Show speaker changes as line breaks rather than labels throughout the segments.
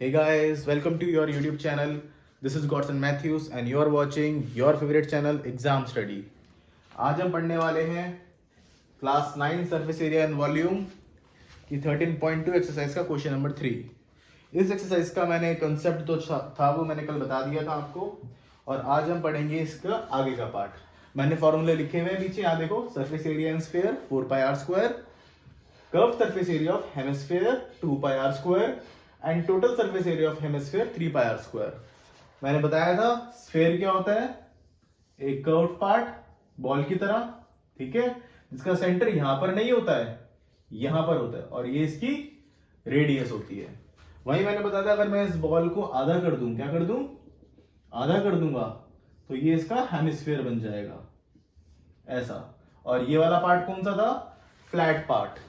Hey guys, welcome to your YouTube channel. This is Godson Matthews and you are watching your favorite channel Exam Study. आज हम पढ़ने वाले हैं class 9 surface area and volume की 13.2 exercise का question number 3। इस exercise का मैंने कंसेप्ट तो था वो मैंने कल बता दिया था आपको, और आज हम पढ़ेंगे इसका आगे का पार्ट। मैंने फॉर्मूले लिखे हुए हैं नीचे, यहाँ देखो। Surface area in sphere 4 pi are square, curve surface area of hemisphere 2 pi are square and total surface area of hemisphere 3 pi are square. मैंने बताया था स्फीयर क्या होता है, एक कर्व्ड पार्ट बॉल की तरह, ठीक है, जिसका सेंटर यहां पर नहीं होता है, यहां पर होता है, और ये इसकी रेडियस होती है। वही मैंने बताया था अगर मैं इस बॉल को आधा कर दूं, क्या कर दूं, आधा कर दूंगा, तो ये इसका हेमिस्फीयर बन जाएगा ऐसा। और ये वाला पार्ट कौन सा था, फ्लैट पार्ट,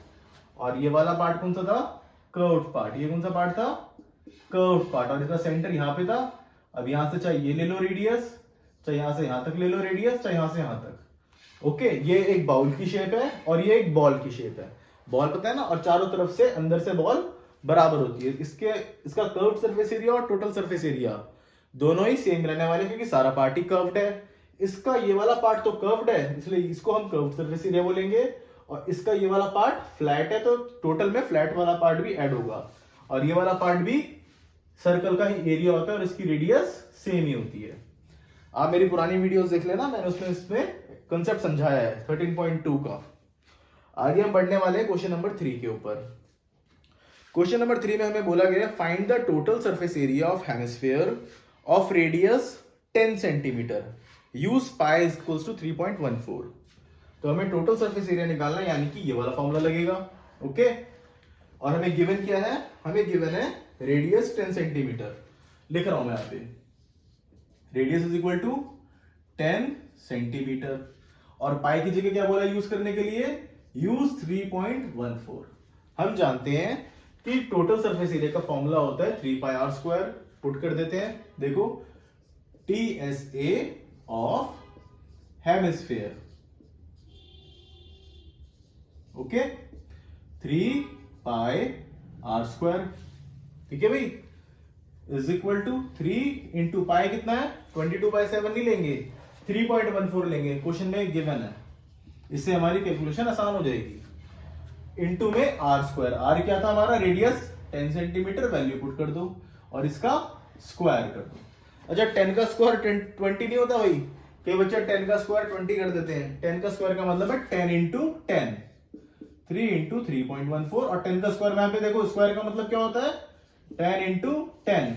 और ये वाला पार्ट कौन सा था, कर्व्ड पार्ट। ये कौन सा पार्ट था, कर्व्ड पार्ट, और इसका सेंटर यहां पे था। अब यहां से चाहे ये ले लो रेडियस, चाहे यहां से यहां तक ले लो रेडियस, चाहे यहां से यहां तक। ओके, ये एक बाउल की शेप है और ये एक बॉल की शेप है। बॉल पता है ना, और चारों तरफ से अंदर से बॉल बराबर होती है। इसका कर्व्ड सरफेस एरिया और टोटल सरफेस एरिया दोनों ही सेम रहने वाले, क्योंकि सारा पार्ट ही कर्व्ड है। इसका ये वाला पार्ट तो कर्व्ड है, इसलिए इसको हम कर्व्ड सरफेस एरिया बोलेंगे, और इसका ये वाला पार्ट फ्लैट है, तो टोटल में फ्लैट वाला पार्ट भी ऐड होगा, और ये वाला पार्ट भी सर्कल का ही एरिया होता है और इसकी रेडियस सेम ही होती है। आप मेरी पुरानी वीडियोस देख लेना, मैंने उसमें इसमें कंसेप्ट समझाया है 13.2 का। आगे हम बढ़ने वाले हैं क्वेश्चन नंबर 3 के ऊपर। क्वेश्चन नंबर 3 में हमें बोला गया find the total surface area of hemisphere of radius 10 centimetre, use pi equals to 3.14। तो हमें टोटल सरफेस एरिया निकालना है, यानी कि ये वाला फॉर्मूला लगेगा। ओके, और हमें गिवन क्या है, हमें गिवन है रेडियस 10 सेंटीमीटर। लिख रहा हूं मैं यहां पे, radius is equal to 10 centimetre, और पाई की जगह क्या बोला यूज करने के लिए, यूज 3.14। हम जानते हैं कि टोटल सरफेस एरिया का फॉर्मूला होता है 3 पाई आर स्क्वायर। पुट कर देते हैं, देखो, TSA of hemisphere, okay, 3 pi are square, ठीक है भाई, is equal to 3 into pi कितना है, 22/7 नहीं लेंगे, 3.14 लेंगे, क्वेश्चन में गिवन है। इससे हमारी कैलकुलेशन आसान हो जाएगी। इंटू में आर स्क्वायर, आर क्या था हमारा, रेडियस 10 सेंटीमीटर, वैल्यू पुट कर दो और इसका स्क्वायर कर दो। अच्छा, 10 का स्क्वायर 20 नहीं होता भाई, कई बच्चे 10 का स्क्वायर 20 कर देते हैं। 10 का स्क्वायर का मतलब है 10 इंटू 10, 3 इंटू 3.14, और 10 का स्क्वायर में यहाँ पे देखो, स्क्वायर का मतलब क्या होता है, 10 into 10,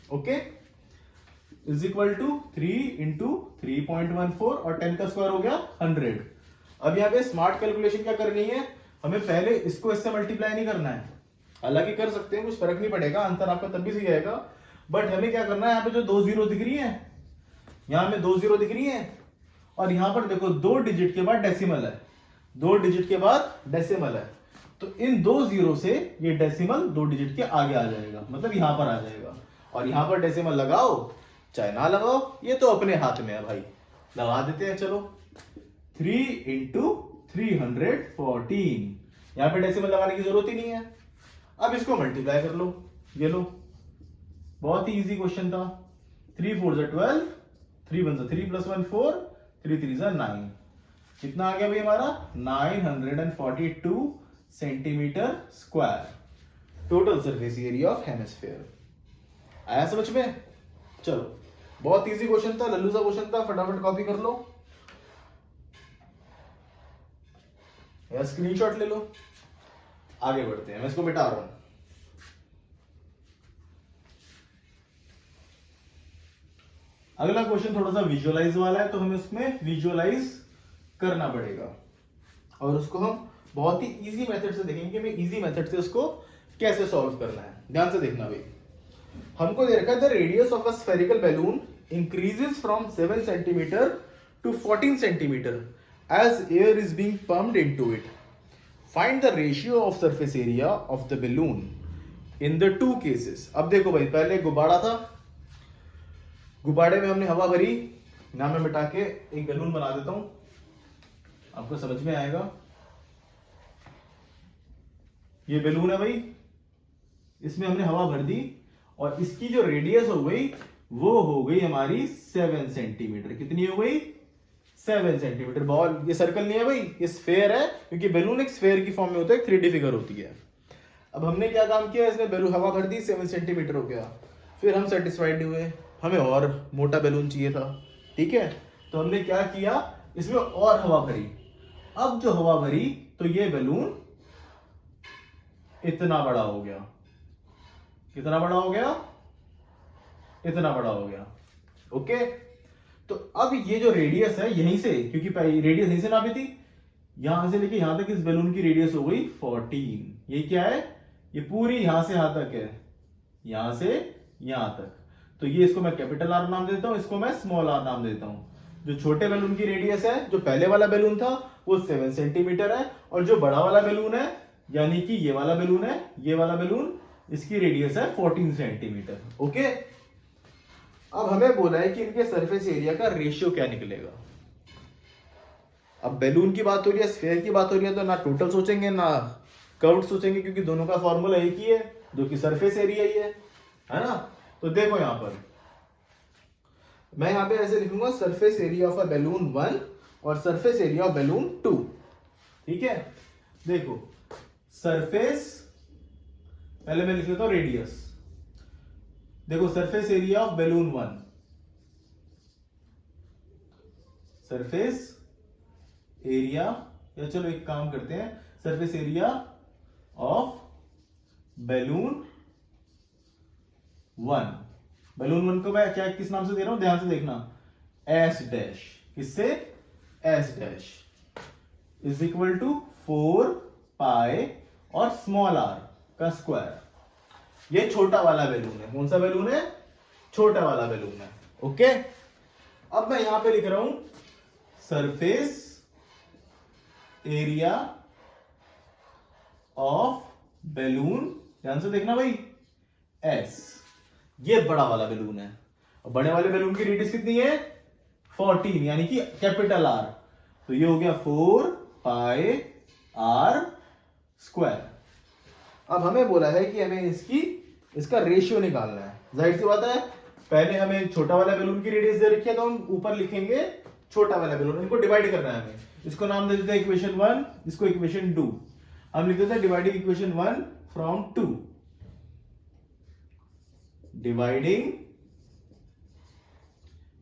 okay, is equal to 3 into 3.14, और 10 का स्क्वायर हो गया 100। अब यहाँ पे स्मार्ट कैलकुलेशन क्या करनी है, हमें पहले इसको इससे मल्टीप्लाई नहीं करना है, हालांकि कर सकते हैं, कुछ फर्क नहीं पड़ेगा, आंसर आपका तब भी सही आएगा, बट हमें क्या करना है, यहाँ पे जो 2 जीरो दिख रही है, यहाँ में 2 जीरो दिख रही है, और यहां पर देखो 2 डिजिट के बाद डेसिमल है, 2 डिजिट के बाद डेसिमल है, तो इन 2 जीरो से ये डेसिमल 2 डिजिट के आगे आ जाएगा, मतलब यहां पर आ जाएगा। और यहां पर डेसिमल लगाओ चाहे ना लगाओ, ये तो अपने हाथ में है भाई, लगा देते हैं। चलो, 3 इंटू 314, यहां पे डेसिमल लगाने की जरूरत ही नहीं है। अब इसको मल्टीप्लाई कर लो, ये लो, बहुत ही इजी क्वेश्चन था। 3 4 जा 12, 3 1 जा 3 प्लस 1 4, 3 3 जा 9, कितना आ गया भाई हमारा, 942 centimetre square, total surface area of hemisphere. आया समझ में? चलो, बहुत इजी क्वेश्चन था, लल्लू सा क्वेश्चन था, फटाफट कॉपी कर लो या स्क्रीनशॉट ले लो। आगे बढ़ते हैं, मैं इसको मिटा रहा हूं। अगला क्वेश्चन थोड़ा सा विजुअलाइज वाला है, तो हमें उसमें विजुअलाइज करना पड़ेगा, और उसको हम बहुत ही इजी मेथड से देखेंगे। मैं इजी मेथड से उसको कैसे सॉल्व करना है, ध्यान से देखना भाई। हमको दे रखा है the radius of a spherical balloon increases from 7 centimetre to 14 centimetre as air is being pumped into it. Find the ratio of surface area of the balloon in the 2 cases. अब देखो भाई, पहले गुब्बारा था, गुब्बारे में हमने हवा भरी, नाम में मिटा के एक बैलून बना देता हूं, आपको समझ में आएगा। ये बैलून है भाई, इसमें हमने हवा भर दी, और इसकी जो रेडियस हो गई वो हो गई हमारी 7 सेंटीमीटर। कितनी हो गई? 7 सेंटीमीटर। बॉल, ये सर्कल नहीं है भाई, ये स्फेयर है, क्योंकि बैलून एक स्फेयर की फॉर्म में होता है, 3D फिगर होती है। अब हमने क्या काम किया, इसमें बैलून हवा भर दी, 7 सेंटीमीटर हो गया। फिर हम सेटिस्फाइड नहीं हुए, हमें और मोटा बैलून चाहिए था। ठीक है, तो हमने क्या किया, इसमें और हवा भरी। अब जो हवा भरी तो ये बैलून इतना बड़ा हो गया। कितना बड़ा हो गया? इतना बड़ा हो गया। ओके, तो अब ये जो रेडियस है यहीं से, क्योंकि रेडियस यहीं से नापी थी, यहां से लेके यहां तक इस बैलून की रेडियस हो गई 14। ये क्या है? ये पूरी यहां से यहां तक है, यहां से यहां तक। तो ये इसको मैं कैपिटल आर नाम देता हूं, इसको मैं स्मॉल आर नाम देता हूं। जो छोटे बैलून की रेडियस है, जो पहले वाला बैलून था, वो 7 सेंटीमीटर है, और जो बड़ा वाला बैलून है, यानी कि ये वाला बैलून है, ये वाला बैलून, इसकी रेडियस है 14 सेंटीमीटर। ओके, अब हमें बोला है कि इनके सरफेस एरिया का रेशियो क्या निकलेगा। अब बैलून की बात हो रही है, स्फीयर की बात हो रही है, तो ना टोटल सोचेंगे ना कर्व सोचेंगे, क्योंकि दोनों का फॉर्मूला एक ही है, जो कि सरफेस एरिया ही है ना। तो देखो यहां पर मैं यहां पे ऐसे लिखूंगा, surface area of a balloon 1 और सरफेस एरिया ऑफ बैलून 2। ठीक है, देखो सरफेस, पहले मैं लिख लेता हूं रेडियस। देखो surface area of balloon 1, surface area, या चलो एक काम करते हैं, surface area of balloon 1। Balloon 1 को मैं क्या किस नाम से दे रहा हूं, ध्यान से देखना, एस डैश। किससे? S dash is equal to 4 pi और स्मॉल आर का स्क्वायर। ये छोटा वाला बैलून है। कौन सा बैलून है? छोटा वाला बैलून है। ओके, अब मैं यहां पे लिख रहा हूं सरफेस एरिया ऑफ बैलून, ध्यान से देखना भाई, एस। ये बड़ा वाला बैलून है, और बड़े वाले बैलून की रेडियस कितनी है? 14, यानी कि कैपिटल आर। तो ये हो गया 4 पाई आर स्क्वायर। अब हमें बोला है कि हमें इसका रेशियो निकालना है। जाहिर सी बात है, पहले हमें छोटा वाला बैलून की रेडियस दे रखी है, तो हम ऊपर लिखेंगे छोटा वाला बैलून, इनको डिवाइड करना है हमें। इसको नाम दे देते हैं इक्वेशन 1, इसको इक्वेशन 2। हम लिख देते हैं dividing equation 1 from 2, dividing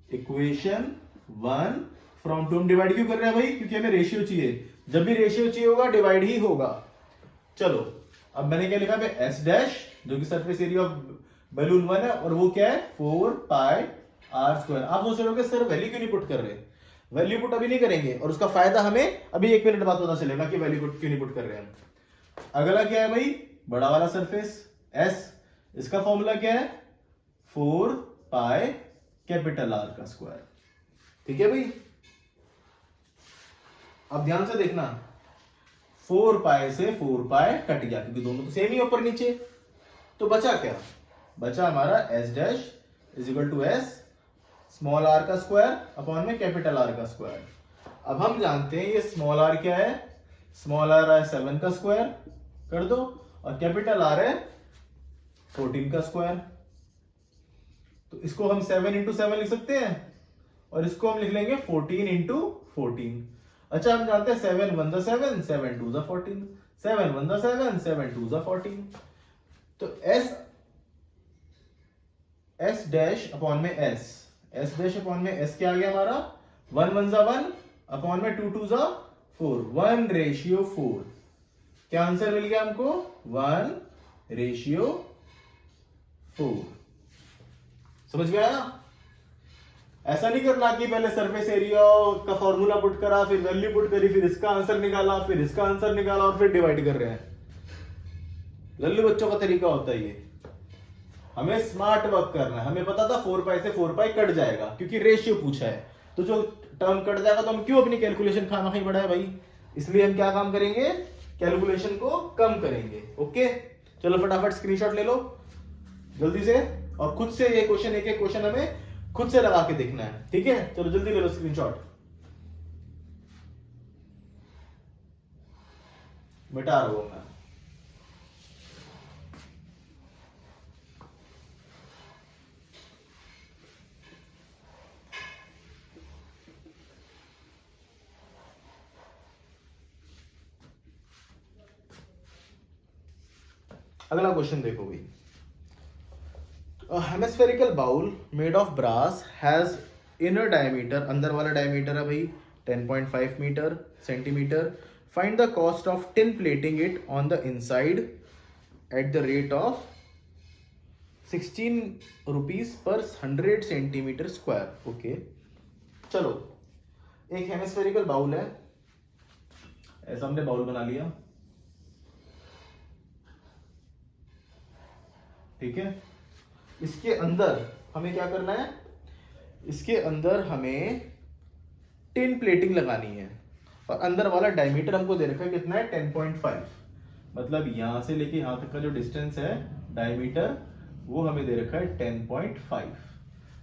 equation 1 from 2। हम डिवाइड क्यों कर रहे हैं भाई? क्योंकि हमें रेशियो चाहिए। जब भी रेशियो चाहिए होगा, डिवाइड ही होगा। चलो, अब मैंने क्या लिखा है? एस डैश, जो कि सरफेस एरिया ऑफ बैलून 1 है, और वो क्या है? 4 पाई आर स्क्वायर। आप सोच रहे हो कि सर वैल्यू क्यों नहीं पुट कर रहे? वैल्यू पुट अभी नहीं करेंगे, और उसका फायदा हमें अभी 1 मिनट बाद पता चलेगा कि वैल्यू पुट क्यों नहीं पुट कर रहे हैं। अगला क्या है भाई? बड़ा वाला सरफेस एस, इसका फॉर्मूला क्या है? 4 पाई कैपिटल आर का स्क्वायर। ठीक है भाई, अब ध्यान से देखना, 4 पाई से 4 पाई कट गया, क्योंकि दोनों तो सेम ही ऊपर नीचे। तो बचा क्या? बचा हमारा s dash is equal to s small r का स्क्वायर अपॉन में कैपिटल आर का स्क्वायर। अब हम जानते हैं ये स्मॉल आर क्या है? स्मॉल आर है 7 का स्क्वायर कर दो, और कैपिटल आर है 14 का स्क्वायर। तो इसको हम 7 इंटू 7 लिख सकते हैं, और इसको हम लिख लेंगे 14 इंटू 14। अच्छा, हम जानते हैं 7 1 7, 7 2 14, 7 1 7, 7 2 14। तो एस डैश अपॉन में एस डैश अपॉन में एस क्या आ गया हमारा? 1 1 1 अपॉन में 2 2 4, 1:4। क्या आंसर मिल गया हमको? 1:4। समझ गया ना? ऐसा नहीं करना कि पहले सरफेस एरिया का फॉर्मूला पुट करा, फिर वैल्यू पुट करी, फिर इसका आंसर निकाला, फिर इसका आंसर निकाला, और फिर डिवाइड कर रहे हैं। लल्लू बच्चों का तरीका होता है ये। हमें स्मार्ट वर्क करना है। हमें पता था 4 पाई से 4 पाई कट जाएगा, क्योंकि रेशियो पूछा है। तो जो टर्म कट जाएगा तो हम क्यों अपनी कैलकुलेशन खाना ही बढ़ाए भाई? इसलिए हम क्या काम करेंगे? कैलकुलेशन को कम करेंगे। ओके, चलो फटाफट स्क्रीनशॉट ले लो जल्दी से, और खुद से ये क्वेश्चन, एक एक क्वेश्चन हमें खुद से लगा के देखना है। ठीक है, चलो जल्दी ले लो स्क्रीनशॉट। मिटा रहा हूं मैं। अगला क्वेश्चन देखो भाई, hemispherical bowl made of brass has inner diameter, अंदर वाला डायमीटर है भाई 10.5 metre centimetre, find the cost of tin plating it on the inside at the rate of 16 rupees per 100 centimetre square. Okay चलो, एक hemispherical bowl है, ऐसा हमने bowl बना लिया, ठीक है। इसके अंदर हमें क्या करना है, इसके अंदर हमें टिन प्लेटिंग लगानी है, और अंदर वाला डायमीटर हमको दे रखा है कितना है 10.5, मतलब यहां से लेके यहां तक का जो डिस्टेंस है डायमीटर वो हमें दे रखा है 10.5।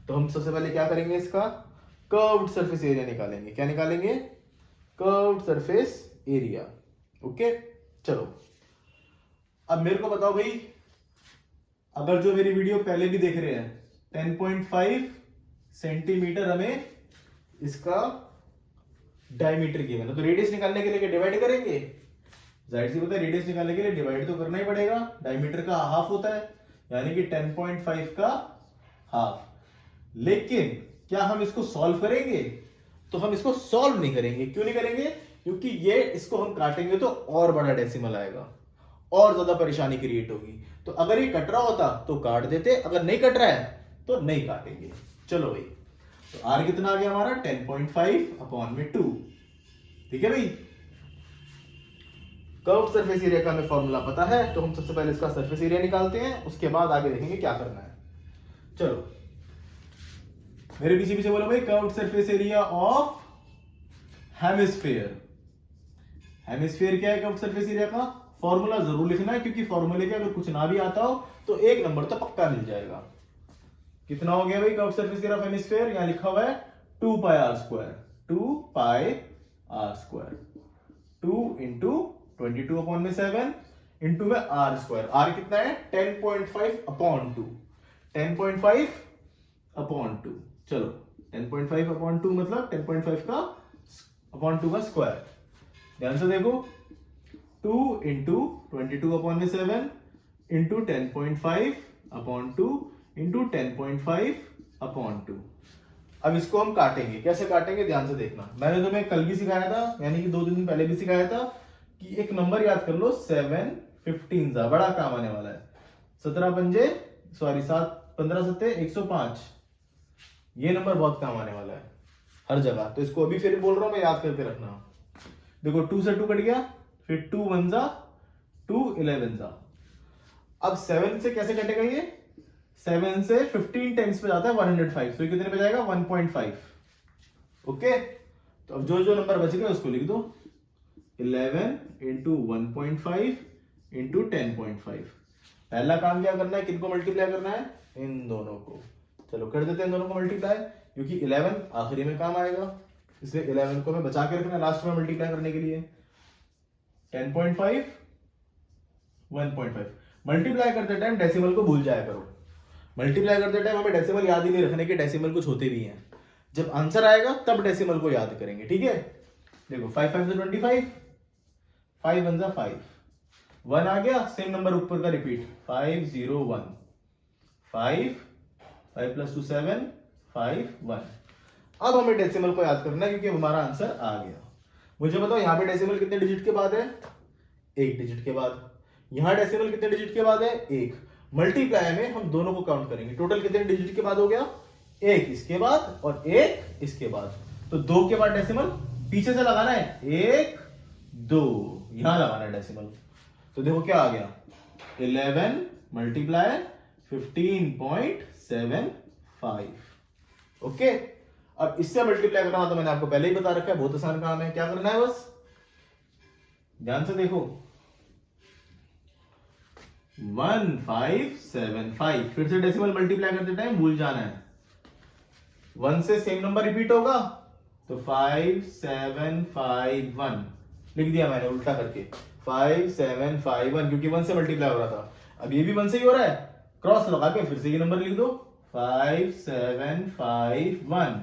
तो हम सबसे पहले क्या करेंगे, इसका कर्व्ड सरफेस एरिया निकालेंगे। क्या निकालेंगे, कर्व्ड सरफेस एरिया। ओके चलो, अब मेरे को बताओ भाई, अगर जो मेरी वीडियो पहले भी देख रहे हैं 10.5 सेंटीमीटर हमें इसका डायमीटर गिवन है, तो रेडियस निकालने के लिए डिवाइड करेंगे, जाहिर सी बात है रेडियस निकालने के लिए डिवाइड तो करना ही पड़ेगा, डायमीटर का हाफ होता है, यानी कि 10.5 का हाफ। लेकिन क्या हम इसको सॉल्व करेंगे, तो हम इसको सॉल्व नहीं करेंगे। क्यों नहीं करेंगे, क्योंकि ये इसको हम काटेंगे तो और बड़ा डेसिमल आएगा, और ज्यादा परेशानी क्रिएट होगी। तो अगर ये कट रहा होता तो काट देते, अगर नहीं कट रहा है तो नहीं काटेंगे। चलो भाई, तो आर कितना आ गया हमारा 10.5 अपॉन में 2, ठीक है भाई। कर्व सरफेस एरिया का हमें फॉर्मूला पता है, तो हम सबसे पहले इसका सरफेस एरिया निकालते हैं, उसके बाद आगे देखेंगे क्या करना है। चलो मेरे पीछे पीछे बोलो भाई, curved surface area of hemisphere. Hemisphere क्या है कर्व्ड सरफेस एरिया का, फॉर्मूला जरूर लिखना है, क्योंकि फॉर्मूले के अगर कुछ ना भी आता हो तो एक नंबर तो पक्का मिल जाएगा। कितना हो गया भाई curved surface area of hemisphere, यहां लिखा हुआ है 2 pi are square, 2 pi are square, 2 into 22 upon में 7 इंटू में आर स्क्वायर। आर कितना है 10.5 अपॉन 2, 10.5 अपॉन 2। चलो 10.5 अपॉन 2 मतलब 10.5 का अपॉन 2 का स्क्वायर। ध्यान से देखो, 2 इंटू 22 अपॉन में 7 इंटू 10.5 अपॉन 2 इंटू 10.5 अपॉन 2। अब इसको हम काटेंगे, कैसे काटेंगे ध्यान से देखना। मैंने तुम्हें कल भी सिखाया था, यानी कि 2 दिन पहले भी सिखाया था कि एक नंबर याद कर लो 7 15 बड़ा काम आने वाला है। 17 पंजे सॉरी 7 15 सत्ते 105, ये नंबर बहुत काम आने वाला है हर जगह। तो इसको अभी फिर बोल रहा हूं मैं, याद करके रखना। देखो 2 से 2 कट गया, फिर 2 1 जा 2 11 जा। अब 7 से कैसे कटेगा ये, 7 से 15 टेंस पे जाता है 105, तो ये कितने पे जाएगा 1.5। ओके, तो अब जो जो नंबर बच गए उसको लिख दो, 11 इंटू 1.5 इंटू 10.5। पहला काम क्या करना है, किनको मल्टीप्लाई करना है, इन दोनों को। चलो कर देते हैं इन दोनों को मल्टीप्लाई, क्योंकि 11 आखिरी में काम आएगा, इसलिए 11 को हमें बचा के रखना है लास्ट में मल्टीप्लाई करने के लिए। 10.5 1.5 मल्टीप्लाई करते टाइम डेसिमल को भूल जाया करो। मल्टीप्लाई करते टाइम हमें डेसिमल याद ही नहीं रखने के, डेसिमल कुछ होते भी हैं। जब आंसर आएगा तब डेसिमल को याद करेंगे, ठीक है। देखो 5 5 25, 5 1 5, 1 आ गया, सेम नंबर ऊपर का रिपीट 5 0 1, 5 5 प्लस 2 7 5 1। अब हमें डेसिमल को याद करना है, क्योंकि हमारा आंसर आ गया। मुझे बताओ यहाँ पे डेसिमल कितने डिजिट के बाद है, 1 डिजिट के बाद। यहाँ डेसिमल कितने डिजिट के बाद है, 1। मल्टीप्लाई में हम दोनों को काउंट करेंगे, टोटल कितने डिजिट के बाद हो गया, 1 इसके बाद और 1 इसके बाद। तो 2 के बाद डेसिमल पीछे से लगाना है, 1 2 यहां लगाना है डेसिमल। तो देखो क्या आ गया, 11 मल्टीप्लाई 15.75। ओके, अब इससे मल्टीप्लाई करना तो मैंने आपको पहले ही बता रखा है, बहुत आसान काम है। क्या करना है, बस ध्यान से देखो, 1575। फिर से डेसिमल मल्टीप्लाई करते टाइम भूल जाना है, 1 से सेम नंबर रिपीट होगा तो 5751 लिख दिया मैंने उल्टा करके, 5751, क्योंकि 1 से मल्टीप्लाई हो रहा था। अब ये भी 1 से ही हो रहा है, क्रॉस लगा के फिर से ये नंबर लिख दो, 5751।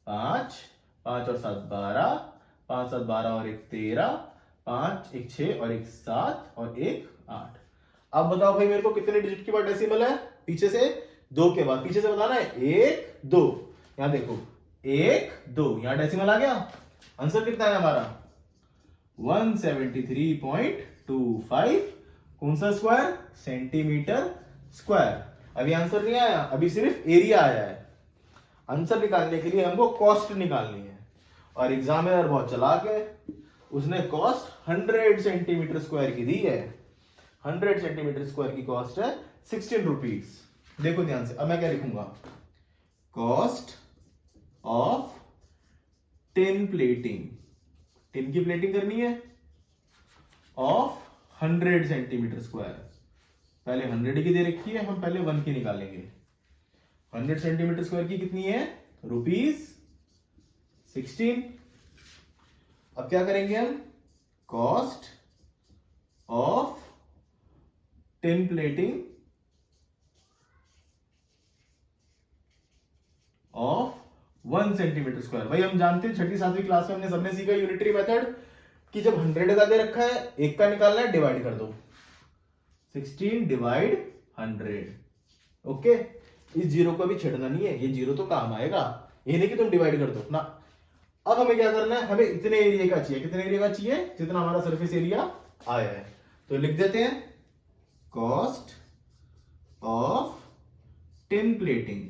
5 5 और 7 12, 5 7 12 और 1 13, 5 1 6 और 1 7 और 1 8। अब बताओ भाई मेरे को कितने डिजिट के बाद डेसिमल है, पीछे से 2 के बाद, पीछे से बताना है 1 2, यहां देखो 1 2, यहां डेसिमल आ गया, आंसर कितना है हमारा 173.25, कौन सा स्क्वायर, सेंटीमीटर स्क्वायर। अभी आंसर नहीं आया, अभी सिर्फ एरिया आया है। आंसर निकालने के लिए हमको कॉस्ट निकालनी है, और एग्जामिनर बहुत चालाक है, उसने कॉस्ट 100 सेंटीमीटर स्क्वायर की दी है। 100 सेंटीमीटर स्क्वायर की कॉस्ट है 16 रुपीज। देखो ध्यान से, अब मैं क्या लिखूंगा, cost of tin plating, tin की प्लेटिंग करनी है, ऑफ 100 सेंटीमीटर स्क्वायर। पहले 100 की दे रखी है, हम पहले 1 की निकालेंगे। 100 सेंटीमीटर स्क्वायर की कितनी है, ₹16। अब क्या करेंगे हम, cost of tin plating of 1 centimetre square. भाई हम जानते हैं, छठी 7वीं क्लास में हमने सबने सीखा यूनिटरी मेथड कि जब 100 का दे रखा है, एक का निकालना है, डिवाइड कर दो, 16 डिवाइड 100। ओके, इस जीरो को भी छेड़ना नहीं है, ये जीरो तो काम आएगा, ये नहीं कि तुम डिवाइड कर दो ना। अब हमें क्या करना है, हमें इतने एरिया का चाहिए, कितने एरिया का चाहिए, जितना हमारा सरफेस एरिया आया है। तो लिख देते हैं कॉस्ट ऑफ टिन प्लेटिंग।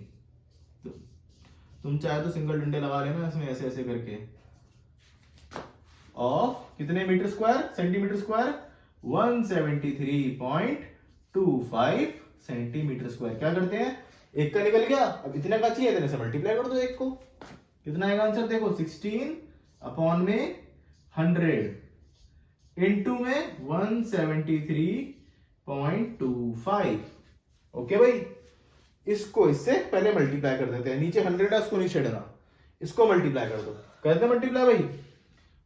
तुम चाहे तो सिंगल डंडे लगा लेना इसमें, ऐसे ऐसे करके, ऑफ कितने metre square, centimetre square, 173.25 centimetre square. क्या करते हैं, एक का निकल गया, अब इतना का चाहिए, इतने से मल्टीप्लाई कर दो एक को, कितना आएगा आंसर, देखो 16 अपॉन में 100 इंटू में 173.25। ओके भाई, इसको इससे पहले मल्टीप्लाई कर देते हैं, नीचे 100 है उसको नहीं छेड़ना, इसको मल्टीप्लाई कर दो, कहते हैं मल्टीप्लाई भाई,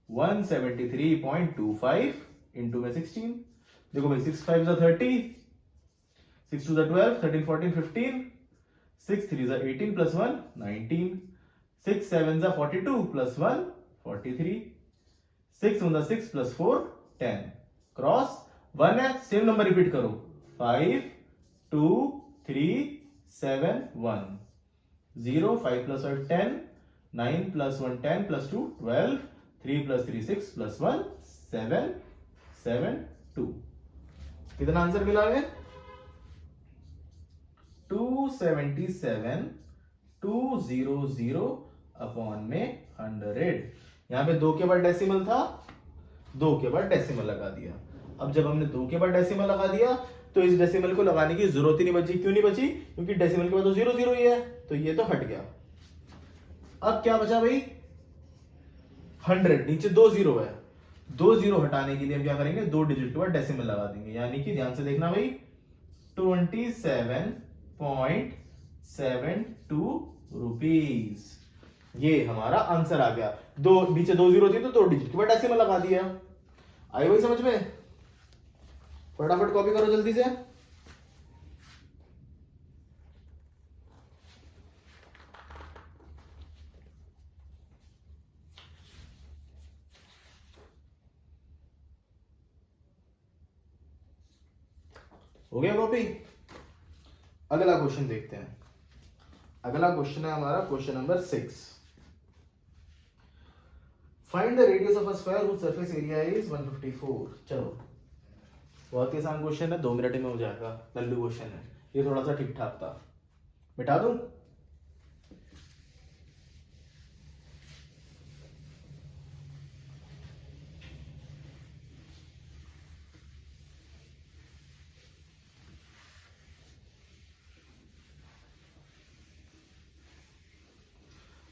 173.25 इंटू में 16। देखो भाई 6 5 30, 6 2 12, 13 14 15, 6 3 18 प्लस 1 19, 6 7 42 प्लस 1 43, 6 1 6 प्लस 4 10, क्रॉस 1 है, सेम नंबर रिपीट करो, 5 2 3 7 1 0, 5 plus 5 10, 9 plus 1 10 plus 2 12, 3 plus 3 6 plus 1 7 7 2। कितना आंसर मिला है, 277,200 अपॉन में 100। यहां पे 2 के बाद डेसिमल था, 2 के बाद डेसिमल लगा दिया। अब जब हमने 2 के बाद डेसिमल लगा दिया तो इस डेसिमल को लगाने की जरूरत ही नहीं बची। क्यों नहीं बची, क्योंकि डेसिमल के बाद तो 0 0 ही है, तो ये तो हट गया। अब क्या बचा भाई, 100, नीचे 2 0 है, 2 0 हटाने के लिए हम क्या करेंगे, 2 डिजिट के बाद डेसिमल लगा देंगे, यानी कि ध्यान से देखना भाई 27.72 रुपीज, ये हमारा आंसर आ गया। दो नीचे 2 0 थी तो 2 डिजिट के बाद डेसिमल लगा दिया। आई भाई समझ में, फटाफट कॉपी करो जल्दी से। हो गया कॉपी। अगला क्वेश्चन देखते हैं। अगला क्वेश्चन है हमारा question number 6। Find the radius of a square whose surface area is 154। चलो बहुत ही आसान क्वेश्चन है, 2 मिनट में हो जाएगा, लल्लू क्वेश्चन है, ये थोड़ा सा ठीक ठाक था, मिटा दूं।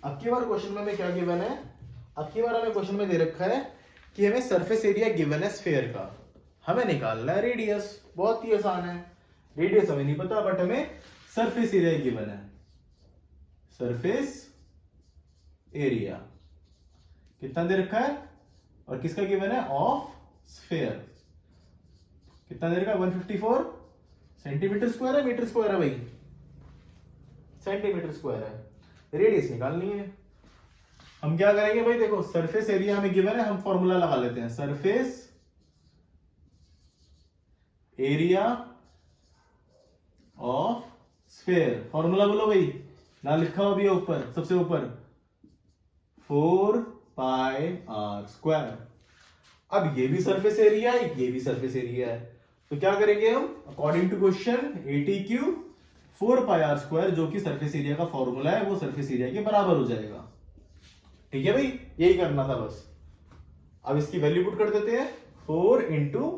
अब की बार क्वेश्चन में हमें क्या गिवन है, अब की बार हमें क्वेश्चन में दे रखा है कि हमें सरफेस एरिया गिवन है स्फीयर का, हमें निकालना है रेडियस। बहुत ही आसान है, रेडियस हमें नहीं पता बट हमें सरफेस एरिया गिवन है। सरफेस एरिया कितना दे रखा है और किसका गिवन है, ऑफ स्फीयर। कितना दे रखा है, 154 सेंटीमीटर स्क्वायर है, मीटर स्क्वायर है भाई, सेंटीमीटर स्क्वायर है। रेडियस निकालनी है, हम क्या करेंगे भाई, देखो सरफेस एरिया हमें गिवन है, हम फॉर्मूला लगा लेते हैं, surface area of sphere. Formula बोलो भाई, ना लिखा हुआ भी है ऊपर, सबसे ऊपर 4 पाई आर स्क्वायर। अब ये भी सरफेस एरिया है, ये भी सरफेस एरिया है, तो क्या करेंगे हम, according to question AT³ 4 pi are square, जो कि सरफेस एरिया का फॉर्मूला है, वो सरफेस एरिया के बराबर हो जाएगा। ठीक है भाई, यही करना था बस। अब इसकी वैल्यू पुट कर देते हैं, 4 into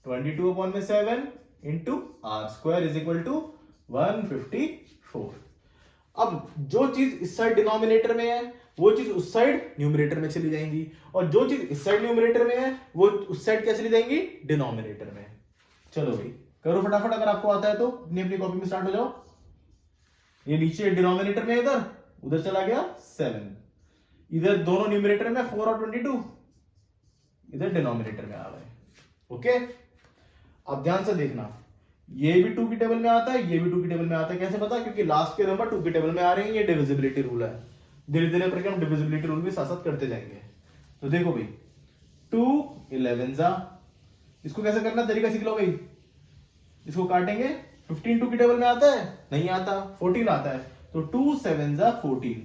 22/7 into r square is equal to 154। अब जो चीज इस साइड डिनोमिनेटर में है वो चीज उस साइड न्यूमरेटर में चली जाएंगी, और जो चीज इस साइड न्यूमरेटर में है वो उस साइड क्या चली जाएंगी, डिनोमिनेटर में। चलो भाई करो फटाफट, अगर आपको आता है तो अपनी अपनी कॉपी में स्टार्ट हो जाओ। ये नीचे डिनोमिनेटर में, इधर उधर चला गया 7, इधर दोनों न्यूमरेटर में 4 और 22, इधर डिनोमिनेटर में आ गए। ओके, अब ध्यान से देखना, ये भी 2 की टेबल में आता है, ये भी 2 की टेबल में आता है। कैसे पता, क्योंकि लास्ट के नंबर 2 की टेबल में आ रहे हैं, ये डिविजिबिलिटी रूल है। धीरे धीरे करके हम डिविजिबिलिटी रूल भी साथ साथ करते जाएंगे। तो देखो भाई 2 11 इसको कैसे करना तरीका सीख लो भाई। इसको काटेंगे, 15 2 की टेबल में आता है, नहीं आता, 14 आता है, तो 2 7 14।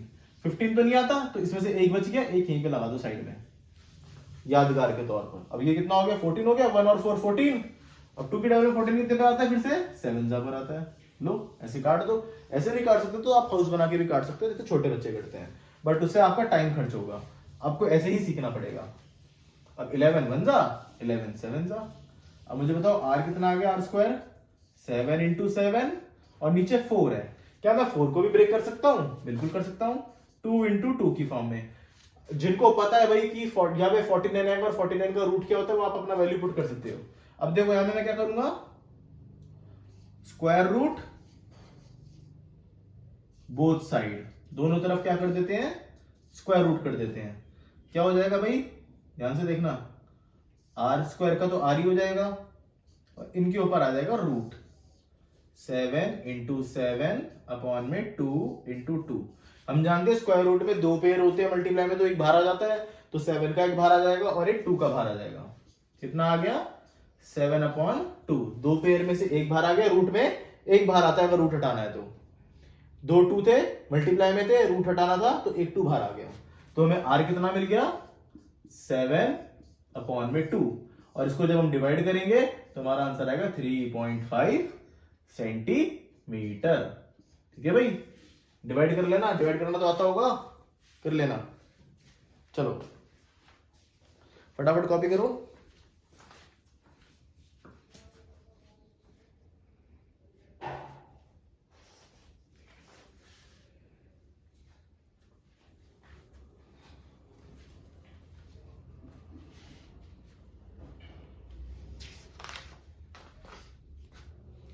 15 तो नहीं आता, तो इसमें से एक बच गया, एक यहीं पे लगा दो साइड में यादगार के तौर पर। अब ये कितना हो गया, 14 हो गया, 1 और 4 14। अब 2 की टेबल में 14 कितने पे आता है, फिर से 7 पर आता है। लो ऐसे काट दो, ऐसे नहीं काट सकते तो आप हाउस बना के भी काट सकते हो, जैसे छोटे बच्चे करते हैं, बट उससे आपका टाइम खर्च होगा, आपको ऐसे ही सीखना पड़ेगा। अब 11 1 11 7। अब मुझे बताओ आर कितना आ गया, आर स्क्वायर 7 इंटू 7, और नीचे 4 है। क्या मैं 4 को भी ब्रेक कर सकता हूं, बिल्कुल कर सकता हूं, 2 इंटू 2 की फॉर्म में। जिनको पता है भाई कि यहाँ पे 49 है और 49 का रूट क्या होता है, वो आप अपना वैल्यू पुट कर सकते हो। अब देखो यहां में मैं क्या करूंगा, स्क्वायर रूट बोथ साइड, दोनों तरफ क्या कर देते हैं, स्क्वायर रूट कर देते हैं। क्या हो जाएगा भाई, ध्यान से देखना, आर स्क्वायर का तो आर ही हो जाएगा, और इनके ऊपर आ जाएगा रूट 7 इंटू 7 अपॉन में 2 इंटू 2। हम जानते हैं स्क्वायर रूट में 2 पेयर होते हैं, मल्टीप्लाई में तो एक बाहर आ जाता है, तो 7 का एक बाहर आ जाएगा और एक 2 का बाहर आ जाएगा। कितना आ गया, 7/2। 2 पेयर में से एक बाहर आ गया, रूट में एक बाहर आता है अगर रूट हटाना है तो। 2 2 थे, मल्टीप्लाई में थे, रूट हटाना था तो एक 2 बाहर आ गया, तो हमें आर कितना मिल गया, 7/2। और इसको जब हम डिवाइड करेंगे तो हमारा आंसर आएगा 3.5 सेंटीमीटर। ठीक है भाई, डिवाइड कर लेना, डिवाइड करना तो आता होगा, कर लेना। चलो फटाफट कॉपी करो।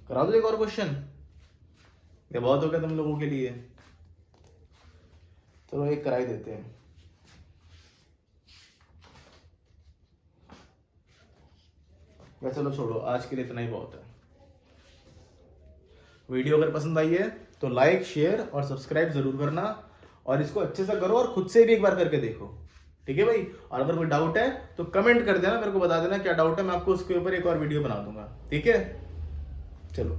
करा दो एक और क्वेश्चन, ये बहुत हो गया तुम लोगों के लिए, चलो एक करा ही देते हैं। या चलो छोड़ो, आज के लिए इतना ही बहुत है। वीडियो अगर पसंद आई है तो लाइक शेयर और सब्सक्राइब जरूर करना, और इसको अच्छे से करो और खुद से भी एक बार करके देखो। ठीक है भाई, और अगर कोई डाउट है तो कमेंट कर देना, मेरे को बता देना क्या डाउट है, मैं आपको उसके ऊपर एक और वीडियो बना दूंगा। ठीक है, चलो।